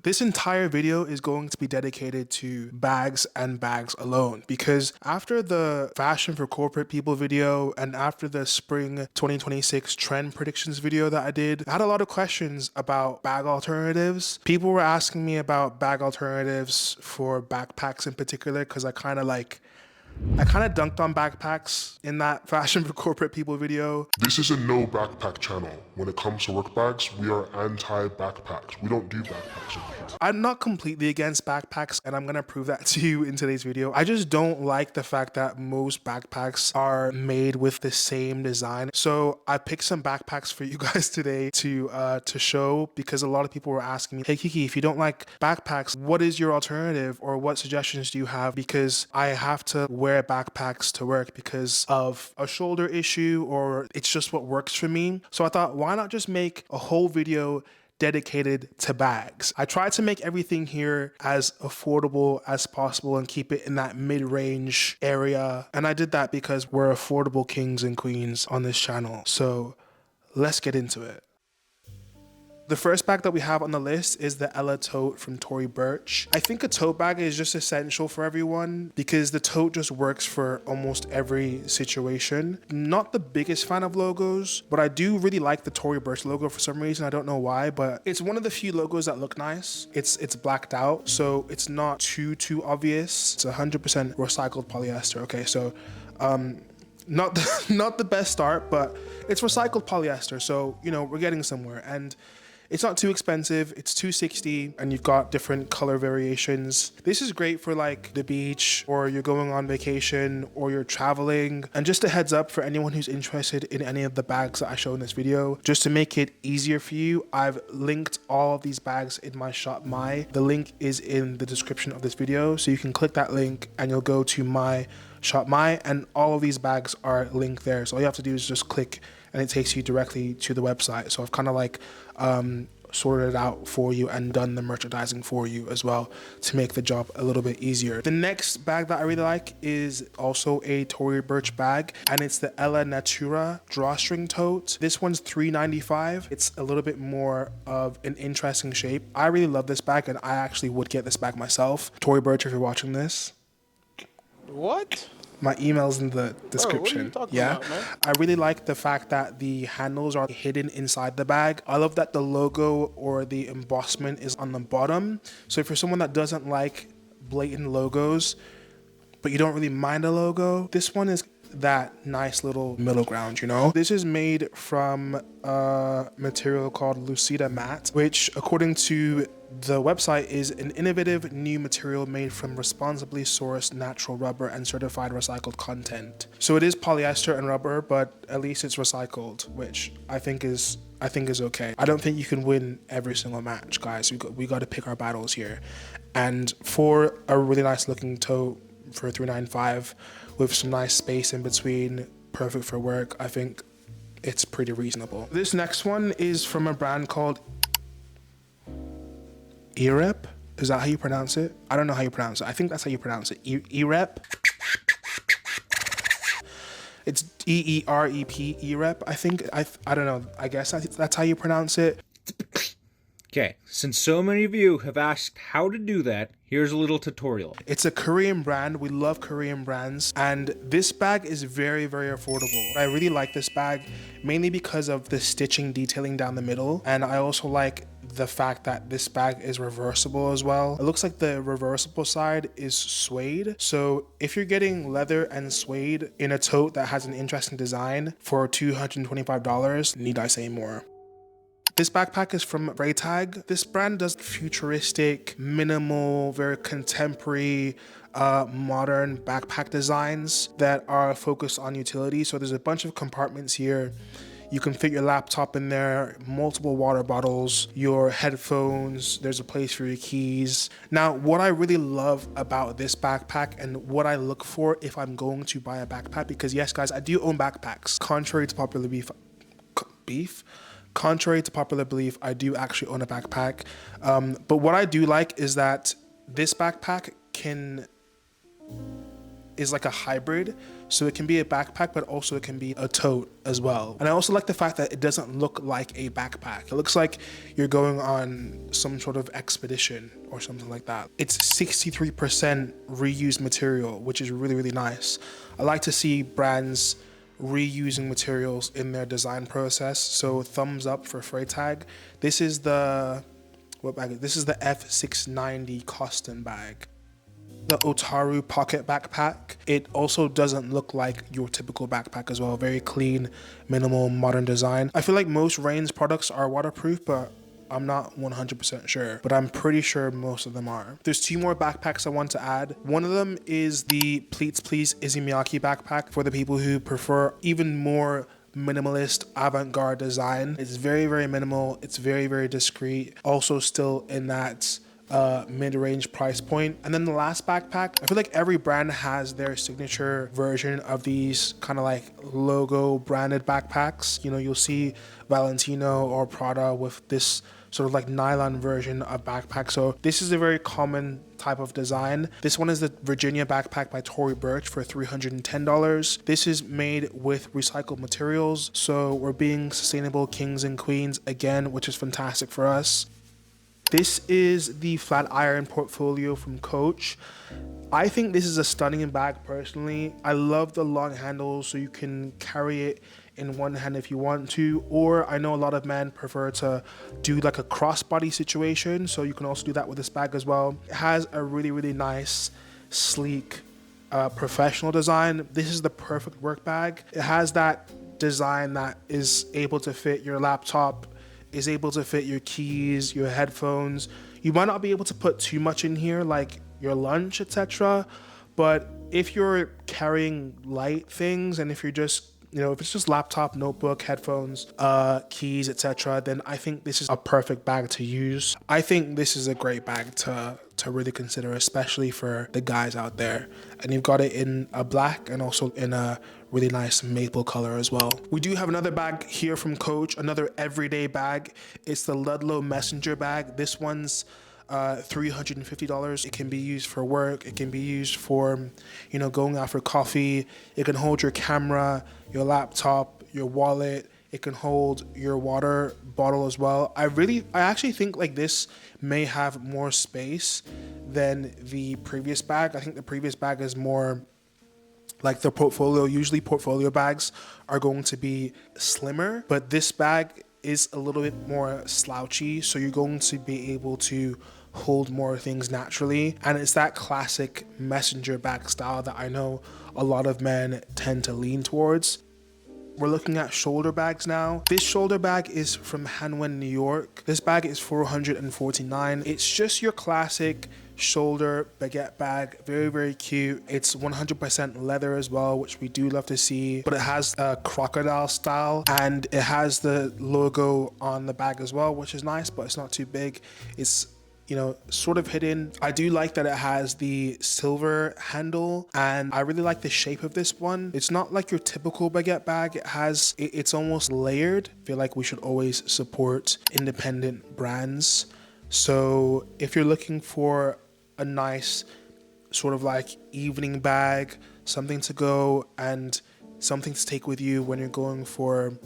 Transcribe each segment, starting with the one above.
This entire video is going to be dedicated to bags and bags alone, because after the fashion for corporate people video and after the spring 2026 trend predictions video that I did, I had a lot of questions about bag alternatives. People were asking me about bag alternatives for backpacks in particular, because I kind of dunked on backpacks in that fashion for corporate people video. This is a no backpack channel. When it comes to work bags, we are anti-backpacks. We don't do backpacks. I'm not completely against backpacks, and I'm gonna prove that to you in today's video. I just don't like the fact that most backpacks are made with the same design. So I picked some backpacks for you guys today to show, because a lot of people were asking me, hey Kiki, if you don't like backpacks, what is your alternative, or what suggestions do you have? Because I have to wear backpacks to work because of a shoulder issue, or it's just what works for me. So I thought, why not just make a whole video dedicated to bags? I tried to make everything here as affordable as possible and keep it in that mid-range area. And I did that because we're affordable kings and queens on this channel. So let's get into it. The first bag that we have on the list is the Ella tote from Tory Burch. I think a tote bag is just essential for everyone because the tote just works for almost every situation. Not the biggest fan of logos, but I do really like the Tory Burch logo for some reason. I don't know why, but it's one of the few logos that look nice. It's blacked out, so it's not too obvious. It's 100% recycled polyester. Okay, so not the best start, but it's recycled polyester, so you know we're getting somewhere. And it's not too expensive. It's $260, and you've got different color variations. This is great for like the beach, or you're going on vacation, or you're traveling. And just a heads up for anyone who's interested in any of the bags that I show in this video, just to make it easier for you, I've linked all of these bags in my shopmy. The link is in the description of this video, so you can click that link and you'll go to my shopmy, and all of these bags are linked there. So all you have to do is just click and it takes you directly to the website. So I've kind of like sorted it out for you and done the merchandising for you as well to make the job a little bit easier. The next bag that I really like is also a Tory Burch bag, and it's the Ella Natura drawstring tote. This one's $3.95. It's a little bit more of an interesting shape. I really love this bag, and I actually would get this bag myself. Tory Burch, if you're watching this. What? My email's in the description. Bro, what are you talking about, man? I really like the fact that the handles are hidden inside the bag. I love that the logo or the embossment is on the bottom. So if you're someone that doesn't like blatant logos, but you don't really mind a logo, this one is that nice little middle ground, you know? This is made from a material called Lucida Matte, which according to the website is an innovative new material made from responsibly sourced natural rubber and certified recycled content. So it is polyester and rubber, but at least it's recycled, which I think is okay. I don't think you can win every single match, guys. We got to pick our battles here. And for a really nice looking tote for $3.95 with some nice space in between, perfect for work, I think it's pretty reasonable. This next one is from a brand called Eerep. Is that how you pronounce it? I don't know how you pronounce it. I think that's how you pronounce it. Eerep. It's E-E-R-E-P, Eerep. I think, I don't know. I guess that's how you pronounce it. Okay, since so many of you have asked how to do that, here's a little tutorial. It's a Korean brand. We love Korean brands, and this bag is very affordable. I really like this bag mainly because of the stitching detailing down the middle, and I also like the fact that this bag is reversible as well. It looks like the reversible side is suede. So if you're getting leather and suede in a tote that has an interesting design for $225, need I say more? This backpack is from Freytag. This brand does futuristic, minimal, very contemporary, modern backpack designs that are focused on utility. So there's a bunch of compartments here. You can fit your laptop in there, multiple water bottles, your headphones, there's a place for your keys. Now, what I really love about this backpack and what I look for if I'm going to buy a backpack, because yes, guys, I do own backpacks. Contrary to popular belief, I do actually own a backpack. But what I do like is that this backpack is like a hybrid. So it can be a backpack, but also it can be a tote as well. And I also like the fact that it doesn't look like a backpack. It looks like you're going on some sort of expedition or something like that. It's 63% reused material, which is really, really nice. I like to see brands reusing materials in their design process. So thumbs up for Freytag. This is the, what bag? This is the F690 Coston bag. The Otaru pocket backpack. It also doesn't look like your typical backpack as well. Very clean, minimal, modern design. I feel like most Rain's products are waterproof, but I'm not 100% sure, but I'm pretty sure most of them are. There's 2 more backpacks I want to add. One of them is the Pleats Please Izumiyaki backpack for the people who prefer even more minimalist avant-garde design. It's very, very minimal. It's very, very discreet. Also still in that mid-range price point. And then the last backpack, I feel like every brand has their signature version of these kind of like logo branded backpacks. You know, you'll see Valentino or Prada with this sort of like nylon version of backpack. So this is a very common type of design. This one is the Virginia backpack by Tory Burch for $310. This is made with recycled materials. So we're being sustainable kings and queens again, which is fantastic for us. This is the flat iron portfolio from Coach. I think this is a stunning bag personally. I love the long handles so you can carry it in one hand if you want to, or I know a lot of men prefer to do like a crossbody situation, so you can also do that with this bag as well. It has a really, really nice, sleek, professional design. This is the perfect work bag. It has that design that is able to fit your laptop, is able to fit your keys, your headphones. You might not be able to put too much in here like your lunch, etc. But if you're carrying light things, and if you're just, you know, if it's just laptop, notebook, headphones, keys, etc., then I think this is a perfect bag to use. I think this is a great bag to really consider, especially for the guys out there. And you've got it in a black and also in a really nice maple color as well. We do have another bag here from Coach, another everyday bag. It's the Ludlow Messenger bag. This one's $350. It can be used for work. It can be used for, you know, going out for coffee. It can hold your camera, your laptop, your wallet. It can hold your water bottle as well. I actually think like this may have more space than the previous bag. I think the previous bag is more like the portfolio. Usually portfolio bags are going to be slimmer, but this bag is a little bit more slouchy, so you're going to be able to hold more things naturally. And it's that classic messenger bag style that I know a lot of men tend to lean towards. We're looking at shoulder bags now. This shoulder bag is from Hanwhen, New York. This bag is $449. It's just your classic shoulder baguette bag. Very, very cute. It's 100% leather as well, which we do love to see, but it has a crocodile style and it has the logo on the bag as well, which is nice, but it's not too big. It's, you know, sort of hidden. I do like that it has the silver handle, and I really like the shape of this one. It's not like your typical baguette bag. It's almost layered. I feel like we should always support independent brands. So if you're looking for a nice sort of like evening bag, something to go and something to take with you when you're going for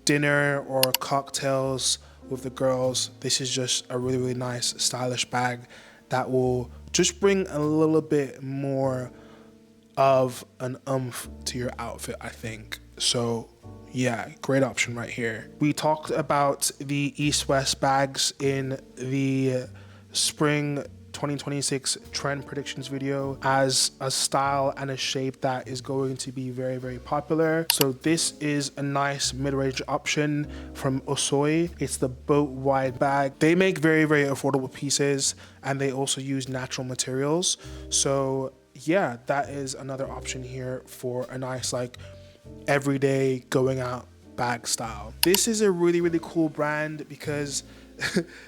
dinner or cocktails with the girls, this is just a really, really nice stylish bag that will just bring a little bit more of an oomph to your outfit, I think. So yeah, great option right here. We talked about the East-West bags in the spring 2026 trend predictions video as a style and a shape that is going to be very, very popular. So this is a nice mid-range option from Osoi. It's the boat wide bag. They make very, very affordable pieces and they also use natural materials. So yeah, that is another option here for a nice like everyday going out bag style. This is a really, really cool brand because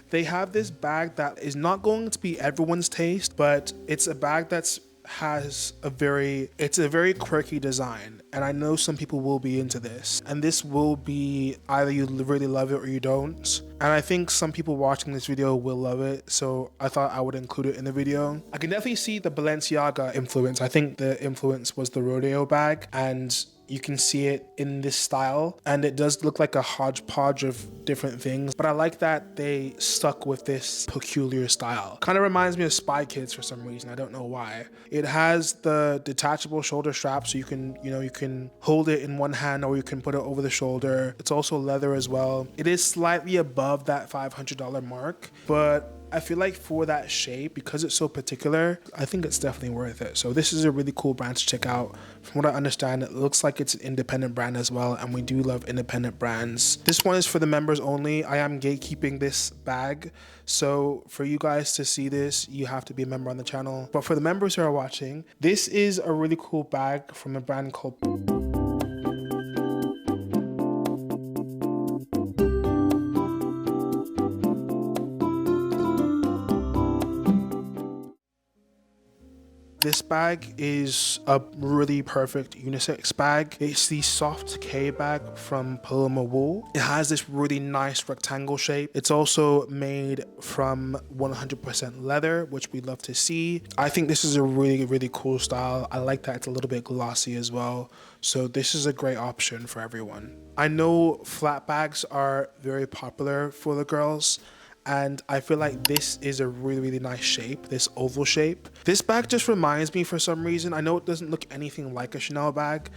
they have this bag that is not going to be everyone's taste, but it's a bag that's has it's a very quirky design, and I know some people will be into this, and this will be either you really love it or you don't. And I think some people watching this video will love it, so I thought I would include it in the video. I can definitely see the Balenciaga influence. I think the influence was the rodeo bag, and you can see it in this style, and it does look like a hodgepodge of different things, but I like that they stuck with this peculiar style. Kind of reminds me of Spy Kids for some reason. I don't know why. It has the detachable shoulder strap, so you can hold it in one hand or you can put it over the shoulder. It's also leather as well. It is slightly above that $500 mark, but I feel like for that shape, because it's so particular, I think it's definitely worth it. So this is a really cool brand to check out. From what I understand, it looks like it's an independent brand as well, and we do love independent brands. This one is for the members only. I am gatekeeping this bag, so for you guys to see this, you have to be a member on the channel. But for the members who are watching, this is a really cool bag from a brand called This bag is a really perfect unisex bag. It's the soft K bag from Paloma Wool. It has this really nice rectangle shape. It's also made from 100% leather, which we love to see. I think this is a really, really cool style. I like that it's a little bit glossy as well. So this is a great option for everyone. I know flat bags are very popular for the girls, and I feel like this is a really, really nice shape, this oval shape. This bag just reminds me for some reason, I know it doesn't look anything like a Chanel bag,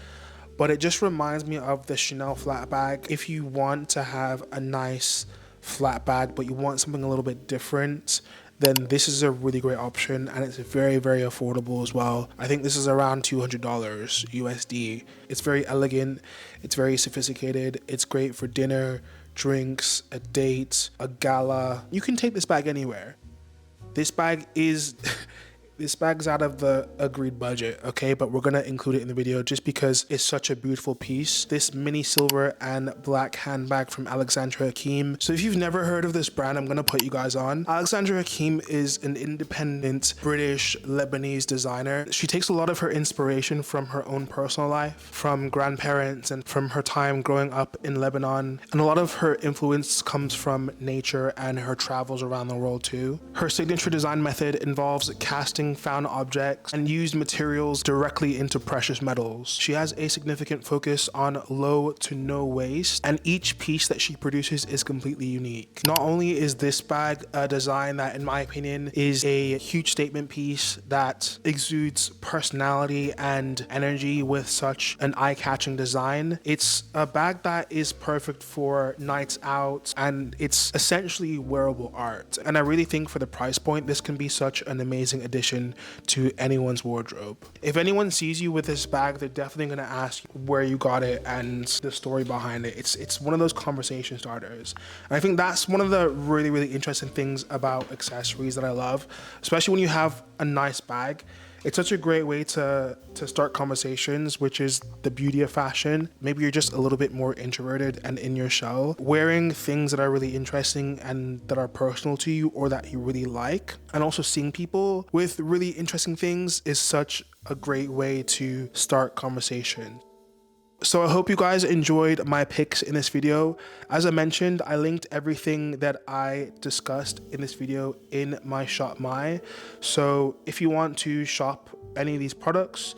but it just reminds me of the Chanel flat bag. If you want to have a nice flat bag, but you want something a little bit different, then this is a really great option, and it's very, very affordable as well. I think this is around $200 USD. It's very elegant, it's very sophisticated, it's great for dinner, drinks, a date, a gala. You can take this bag anywhere. This bag is this bag's out of the agreed budget, okay, but we're gonna include it in the video just because it's such a beautiful piece. This mini silver and black handbag from Alexandra Hakim. So if you've never heard of this brand, I'm gonna put you guys on. Alexandra Hakim is an independent British Lebanese designer. She takes a lot of her inspiration from her own personal life, from grandparents, and from her time growing up in Lebanon. And a lot of her influence comes from nature and her travels around the world too. Her signature design method involves casting found objects and used materials directly into precious metals. She has a significant focus on low to no waste, and each piece that she produces is completely unique. Not only is this bag a design that, in my opinion, is a huge statement piece that exudes personality and energy with such an eye-catching design, it's a bag that is perfect for nights out, and it's essentially wearable art. And I really think for the price point, this can be such an amazing addition to anyone's wardrobe. If anyone sees you with this bag, they're definitely going to ask where you got it and the story behind it. It's one of those conversation starters. And I think that's one of the really, really interesting things about accessories that I love, especially when you have a nice bag. It's such a great way to start conversations, which is the beauty of fashion. Maybe you're just a little bit more introverted and in your shell. Wearing things that are really interesting and that are personal to you or that you really like, and also seeing people with really interesting things is such a great way to start conversation. So I hope you guys enjoyed my picks in this video. As I mentioned, I linked everything that I discussed in this video in my shopmy. So if you want to shop any of these products,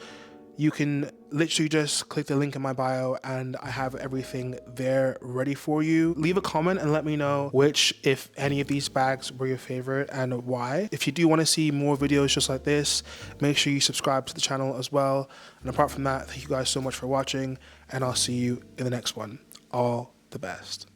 you can literally just click the link in my bio and I have everything there ready for you. Leave a comment and let me know which, if any of these bags were your favorite and why. If you do want to see more videos just like this, make sure you subscribe to the channel as well. And apart from that, thank you guys so much for watching, and I'll see you in the next one. All the best.